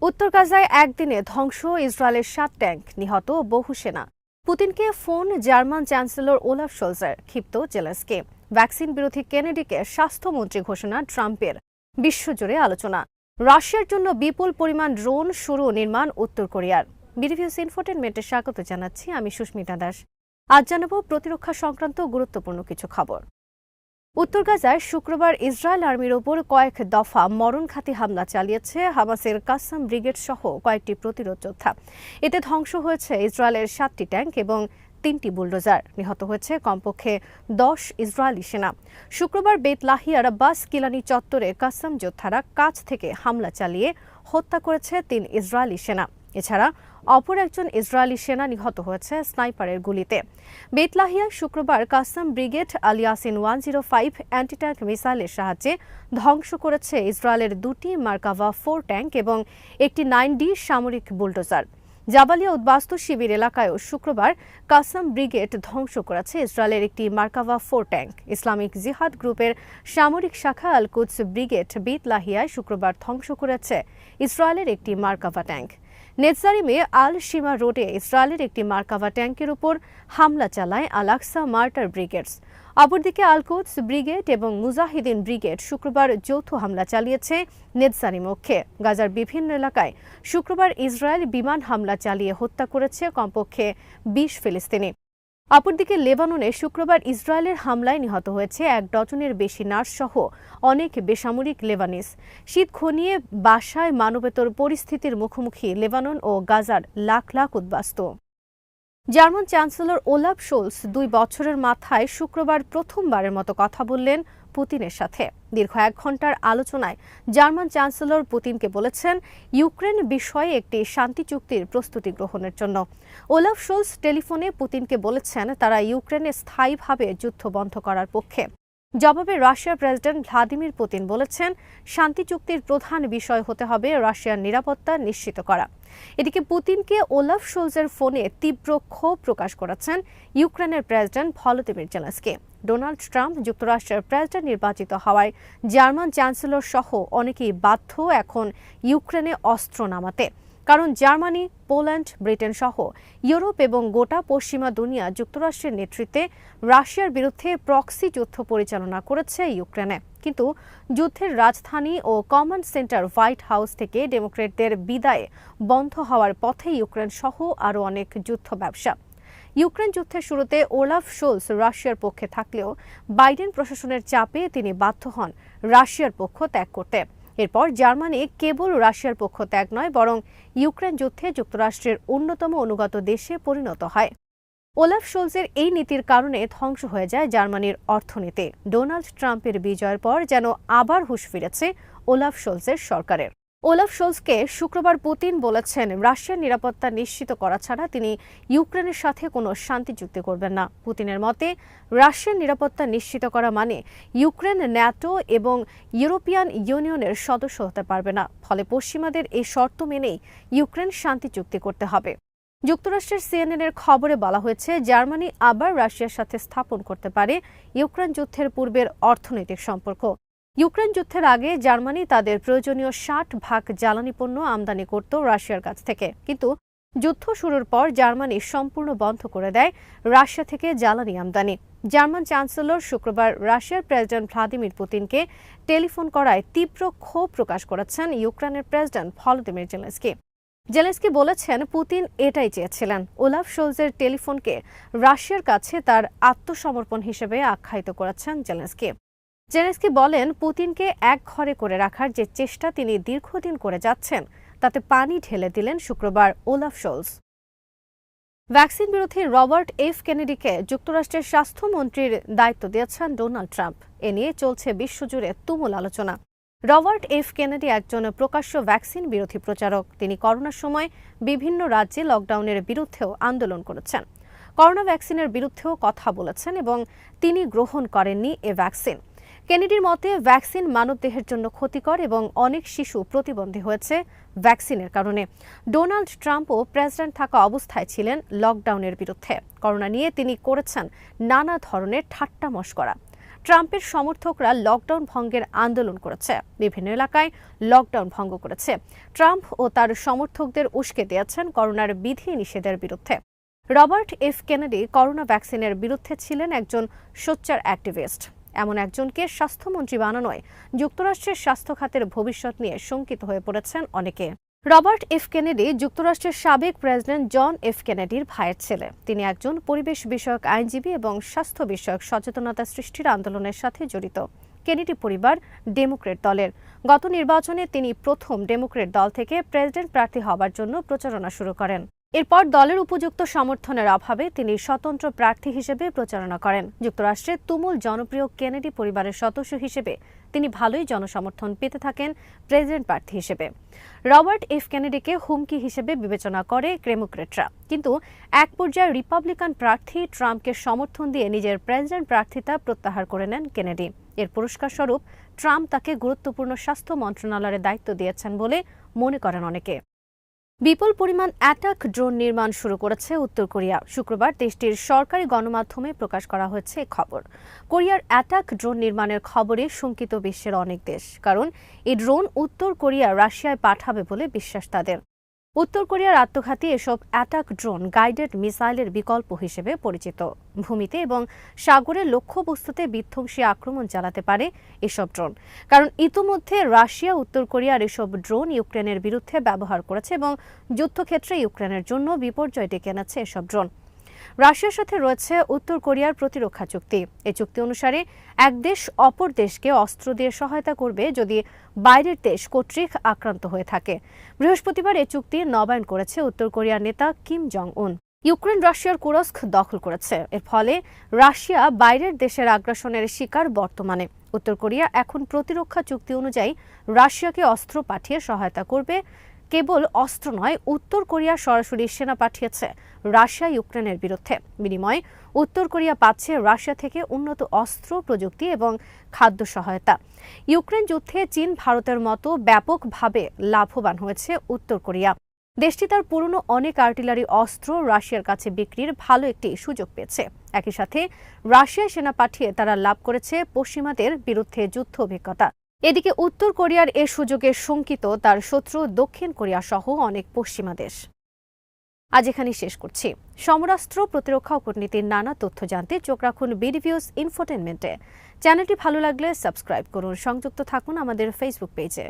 উত্তর গাজায় একদিনে ধ্বংস ইসরায়েলের ৭ ট্যাঙ্ক, নিহত বহু সেনা। পুতিনকে ফোন জার্মান চ্যান্সেলর ওলাফ শোলজের, ক্ষিপ্ত জেলেনস্কি। ভ্যাকসিন বিরোধী কেনেডিকে স্বাস্থ্যমন্ত্রী ঘোষণা ট্রাম্পের। বিশ্বজুড়ে আলোচনা। রাশিয়ার জন্য বিপুল পরিমাণ ড্রোন শুরু নির্মাণ উত্তর কোরিয়ার। বিডিভিউস ইনফোটেনমেন্টে স্বাগত জানাচ্ছি, আমি সুস্মিতা দাস। আজ জানাবো প্রতিরক্ষা সংক্রান্ত গুরুত্বপূর্ণ কিছু খবর। উত্তর গাজায় শুক্রবার ইসরায়েল আর্মির ওপর কয়েক দফা মরণঘাতী হামলা চালিয়েছে হামাসের কাসাম ব্রিগেড সহ কয়েকটি প্রতিরোধ যোদ্ধা। এতে ধ্বংস হয়েছে ইসরায়েলের ৭টি ট্যাঙ্ক এবং ৩টি বুলডোজার। নিহত হয়েছে কমপক্ষে ১০ ইসরায়েলি সেনা। শুক্রবার বেত লাহিয়ার বাস কিলানি চত্বরে কাসাম যোদ্ধারা কাছ থেকে হামলা চালিয়ে হত্যা করেছে ৩ ইসরায়েলি সেনা। এছাড়া অপর একজন ইসরায়েলি সেনা নিহত হয়েছে স্নাইপারের গুলিতে। বেতলাহিয়া শুক্রবার কাসাম ব্রিগেড আলিয়াসিন 105 অ্যান্টি ট্যাঙ্ক মিসাইলের সাহায্যে ধ্বংস করেছে ইসরায়েলের ২টি মার্কাভা 4 ট্যাঙ্ক এবং একটি 9D সামরিক বুলডোজার। জাবালিয়া উদ্বাস্তু শিবির এলাকায়ও শুক্রবার কাসাম ব্রিগেড ধ্বংস করেছে ইসরায়েলের একটি মার্কাভা 4 ট্যাঙ্ক। ইসলামিক জিহাদ গ্রুপের সামরিক শাখা আল কুদস ব্রিগেড বেতলাহিয়ায় শুক্রবার ধ্বংস করেছে ইসরায়েলের একটি মার্কাভা ট্যাঙ্ক। নেতজারিমে আল সীমা রোডে ইসরায়েলের একটি মার্কাভা ট্যাঙ্কের উপর হামলা চালায় আল আকসা মার্টার ব্রিগেডস। অপরদিকে আল কুদস ব্রিগেড এবং মুজাহিদিন ব্রিগেড শুক্রবার যৌথ হামলা চালিয়েছে নেতজারিম অক্ষে। গাজার বিভিন্ন এলাকায় শুক্রবার ইসরায়েল বিমান হামলা চালিয়ে হত্যা করেছে কমপক্ষে ২০ ফিলিস্তিনি। অপরদিকে লেবাননে শুক্রবার ইসরায়েলের হামলায় নিহত হয়েছে ১ ডজনের বেশি নার্স সহ অনেক বেসামরিক লেবানিজ। শীত ঘনিয়ে বাসায় মানবেতর পরিস্থিতির মুখোমুখি লেবানন ও গাজার লাখ লাখ উদ্বাস্তু। জার্মান চ্যান্সেলর ওলাফ শোলজ ২ বছরের মাথায় শুক্রবার প্রথমবারের মতো কথা বললেন পুতিনের সাথে। দীর্ঘ ১ ঘণ্টার আলোচনায় জার্মান চ্যান্সেলর পুতিনকে বলেছেন ইউক্রেন বিষয়ে একটি শান্তি চুক্তির প্রস্তুতি গ্রহণের জন্য। ওলাফ শোলজ টেলিফোনে পুতিনকে বলেছেন তারা ইউক্রেনে স্থায়ীভাবে যুদ্ধ বন্ধ করার পক্ষে। জবাবে রাশিয়ার প্রেসিডেন্ট ভ্লাদিমির পুতিন বলেছেন শান্তি চুক্তির প্রধান বিষয় হতে হবে রাশিয়ার নিরাপত্তা নিশ্চিত করা। এদিকে পুতিনকে ওলাফ শোলজের ফোনে তীব্র ক্ষোভ প্রকাশ করেছেন ইউক্রেনের president Volodymyr Zelensky. Donald Trump যুক্তরাষ্ট্রের প্রেসিডেন্ট নির্বাচিত হওয়ায় জার্মান চ্যান্সেলর সহ অনেকেই বাধ্য এখন ইউক্রেনে অস্ত্র নামাতে। কারণ জার্মানি, পোল্যান্ড, ব্রিটেন সহ ইউরোপ এবং গোটা পশ্চিমা দুনিয়া যুক্তরাষ্ট্রের নেতৃত্বে রাশিয়ার বিরুদ্ধে প্রক্সি যুদ্ধ পরিচালনা করেছে ইউক্রেনে। কিন্তু যুদ্ধের রাজধানী ও কমান্ড সেন্টার হোয়াইট হাউস থেকে ডেমোক্র্যাটদের বিদায়ে বন্ধ হওয়ার পথে ইউক্রেন সহ আরও অনেক যুদ্ধ ব্যবসা। ইউক্রেন যুদ্ধের শুরুতে ওলাফ শোলজ রাশিয়ার পক্ষে থাকলেও বাইডেন প্রশাসনের চাপে তিনি বাধ্য হন রাশিয়ার পক্ষ ত্যাগ করতে। এরপর জার্মানি কেবল রাশিয়ার পক্ষ ত্যাগ নয়, বরং ইউক্রেন যুদ্ধে যুক্তরাষ্ট্রের অন্যতম অনুগত দেশে পরিণত হয়। ওলাফ শোলজের এই নীতির কারণে ধ্বংস হয়ে যায় জার্মানির অর্থনীতি। ডোনাল্ড ট্রাম্পের বিজয়ের পর যেন আবার হুঁশ ফিরেছে ওলাফ শোলজের সরকারের। ওলাফ শোলজকে শুক্রবার পুতিন বলেছেন রাশিয়ার নিরাপত্তা নিশ্চিত করা ছাড়া তিনি ইউক্রেনের সাথে কোনো শান্তি চুক্তি করবেন না। পুতিনের মতে রাশিয়ার নিরাপত্তা নিশ্চিত করা মানে ইউক্রেন ন্যাটো এবং ইউরোপিয়ান ইউনিয়নের সদস্য হতে পারবে না। ফলে পশ্চিমাদের এই শর্ত মেনেই ইউক্রেন শান্তি চুক্তি করতে হবে। যুক্তরাষ্ট্রের সিএনএনের খবরে বলা হয়েছে জার্মানি আবার রাশিয়ার সাথে স্থাপন করতে পারে ইউক্রেন যুদ্ধের পূর্বের অর্থনৈতিক সম্পর্ক। ইউক্রেন যুদ্ধের আগে জার্মানি তাদের প্রয়োজনীয় ৬০% জ্বালানি পণ্য আমদানি করত রাশিয়ার কাছ থেকে, কিন্তু যুদ্ধ শুরুর পর জার্মানি সম্পূর্ণ বন্ধ করে দেয় রাশিয়া থেকে জ্বালানি আমদানি। জার্মান চ্যান্সেলর শুক্রবার রাশিয়ার প্রেসিডেন্ট ভ্লাদিমির পুতিনকে টেলিফোন করায় তীব্র ক্ষোভ প্রকাশ করেছেন ইউক্রেনের প্রেসিডেন্ট ভলোদিমির জেলেনস্কি। জেলেনস্কি বলেছেন পুতিন এটাই চেয়েছিলেন। ওলাফ শোলজের টেলিফোনকে রাশিয়ার কাছে তার আত্মসমর্পণ হিসেবে আখ্যায়িত করেছেন জেলেনস্কি। জেলেনস্কি বলেন পুতিনকে এক ঘরে করে রাখার যে চেষ্টা তিনি দীর্ঘদিন করে যাচ্ছেন তাতে পানি ঢেলে দিলেন শুক্রবার ওলাফ শোলজ। ভ্যাকসিন বিরোধী রবার্ট এফ কেনেডিকে যুক্তরাষ্ট্রের স্বাস্থ্যমন্ত্রীর দায়িত্ব দিয়েছেন ডোনাল্ড ট্রাম্প। এ নিয়ে চলছে বিশ্বজুড়ে তুমুল আলোচনা। রবার্ট এফ কেনেডি একজন প্রকাশ্য ভ্যাকসিন বিরোধী প্রচারক। তিনি করোনার সময় বিভিন্ন রাজ্যে লকডাউনের বিরুদ্ধেও আন্দোলন করেছেন, করোনা ভ্যাকসিনের বিরুদ্ধেও কথা বলেছেন এবং তিনি গ্রহণ করেননি এ ভ্যাকসিন। কেনেডির মতে ভ্যাকসিন মানবদেহের জন্য ক্ষতিকর এবং অনেক শিশু প্রতিবন্ধী হয়েছে ভ্যাকসিনের কারণে। ডোনাল্ড ট্রাম্পও প্রেসিডেন্ট থাকা অবস্থায় ছিলেন লকডাউনের বিরুদ্ধে। করোনা নিয়ে তিনি করেছেন নানা ধরনের ঠাট্টা মশকরা। ট্রাম্পের সমর্থকরা লকডাউন ভঙ্গের আন্দোলন করেছে, বিভিন্ন এলাকায় লকডাউন ভঙ্গ করেছে। ট্রাম্প ও তার সমর্থকদের উস্কে দিয়েছেন করোনার বিধি নিষেধের বিরুদ্ধে। রবার্ট এফ কেনেডি করোনা ভ্যাকসিনের বিরুদ্ধে ছিলেন একজন সোচ্চার অ্যাক্টিভিস্ট। এমন একজনকে স্বাস্থ্যমন্ত্রী বানানোয় যুক্তরাষ্ট্রের স্বাস্থ্য খাতের ভবিষ্যৎ নিয়ে শঙ্কিত হয়ে পড়েছেন অনেকে। রবার্ট এফ কেনেডি যুক্তরাষ্ট্রের সাবেক প্রেসিডেন্ট জন এফ কেনেডির ভাইয়ের ছেলে। তিনি একজন পরিবেশ বিষয়ক আইনজীবী এবং স্বাস্থ্য বিষয়ক সচেতনতা সৃষ্টির আন্দোলনের সাথে জড়িত। কেনেডি পরিবার ডেমোক্রেট দলের। গত নির্বাচনে তিনি প্রথম ডেমোক্রেট দল থেকে প্রেসিডেন্ট প্রার্থী হবার জন্য প্রচারণা শুরু করেন। এরপর দলের উপযুক্ত সমর্থনের অভাবে তিনি স্বতন্ত্র প্রার্থী হিসেবে প্রচারণা করেন। যুক্তরাষ্ট্রের তুমুল জনপ্রিয় কেনেডি পরিবারের সদস্য হিসেবে তিনি ভালোই জনসমর্থন পেতে থাকেন প্রেসিডেন্ট প্রার্থী হিসেবে। রবার্ট এফ কেনেডিকে হুমকি হিসেবে বিবেচনা করে ডেমোক্রেটরা, কিন্তু এক পর্যায়ে রিপাবলিকান প্রার্থী ট্রাম্পকে সমর্থন দিয়ে নিজের প্রেসিডেন্ট প্রার্থিতা প্রত্যাহার করে নেন কেনেডি। এর পুরস্কার স্বরূপ ট্রাম্প তাকে গুরুত্বপূর্ণ স্বাস্থ্য মন্ত্রণালয়ের দায়িত্ব দিয়েছেন বলে মনে করেন অনেকে। বিপুল পরিমাণ অ্যাটাক ড্রোন নির্মাণ শুরু করেছে উত্তর কোরিয়া। শুক্রবার দেশটির সরকারি গণমাধ্যমে প্রকাশ করা হয়েছে এই খবর। কোরিয়ার অ্যাটাক ড্রোন নির্মাণের খবরে শঙ্কিত বিশ্বের অনেক দেশ, কারণ এই ড্রোন উত্তর কোরিয়া রাশিয়ায় পাঠাবে বলে বিশ্বাস তাদের। উত্তর কোরিয়ার আত্মঘাতী এসব অ্যাটাক ড্রোন গাইডেড মিসাইলের বিকল্প হিসেবে পরিচিত। ভূমিতে এবং সাগরে লক্ষ্যবস্তুতে বিধ্বংসী আক্রমণ চালাতে পারে এসব ড্রোন, কারণ ইতোমধ্যে রাশিয়া উত্তর কোরিয়ার এসব ড্রোন ইউক্রেনের বিরুদ্ধে ব্যবহার করেছে এবং যুদ্ধক্ষেত্রে ইউক্রেনের জন্য বিপর্যয় ডেকে এনেছে এসব ড্রোন। রাশিয়ার সাথে রয়েছে উত্তর কোরিয়ার প্রতিরক্ষা চুক্তি। এই চুক্তি অনুসারে এক দেশ অপর দেশকে অস্ত্র দিয়ে সহায়তা করবে যদি বাইরের দেশ কর্তৃক আক্রান্ত হয়ে থাকে। বৃহস্পতিবার এই চুক্তি নবায়ন করেছে উত্তর কোরিয়ার নেতা কিম জং উন। ইউক্রেন রাশিয়ার কুরস্ক দখল করেছে। এর ফলে রাশিয়া বাইরের দেশের আগ্রাসনের শিকার বর্তমানে। উত্তর কোরিয়া এখন প্রতিরক্ষা চুক্তি অনুযায়ী রাশিয়াকে অস্ত্র পাঠিয়ে সহায়তা করবে। কেবল অস্ত্র নয়, উত্তর কোরিয়া সরাসরি সেনা পাঠিয়েছে রাশিয়া ইউক্রেনের বিরুদ্ধে। বিনিময়ে উত্তর কোরিয়া পাচ্ছে রাশিয়া থেকে উন্নত অস্ত্র, প্রযুক্তি এবং খাদ্য সহায়তা। ইউক্রেন যুদ্ধে চীন, ভারতের মতো ব্যাপকভাবে লাভবান হয়েছে উত্তর কোরিয়া। দেশটি তার পুরনো অনেক আর্টিলারি অস্ত্র রাশিয়ার কাছে বিক্রির ভালো একটি সুযোগ পেয়েছে। একই সাথে রাশিয়ায় সেনা পাঠিয়ে তারা লাভ করেছে পশ্চিমাদের বিরুদ্ধে যুদ্ধ অভিজ্ঞতা। এদিকে উত্তর কোরিয়ার এ সুযোগে শঙ্কিত তার শত্রু দক্ষিণ কোরিয়া সহ অনেক পশ্চিমা দেশ। আজ এখানেই শেষ করছি। সমরাস্ত্র, প্রতিরক্ষা ও কূটনীতির নানা তথ্য জানতে চোখ রাখুন বিডিভিউজ ইনফোটেনমেন্টে। চ্যানেলটি ভালো লাগলে সাবস্ক্রাইব করুন, সংযুক্ত থাকুন আমাদের ফেসবুক পেজে।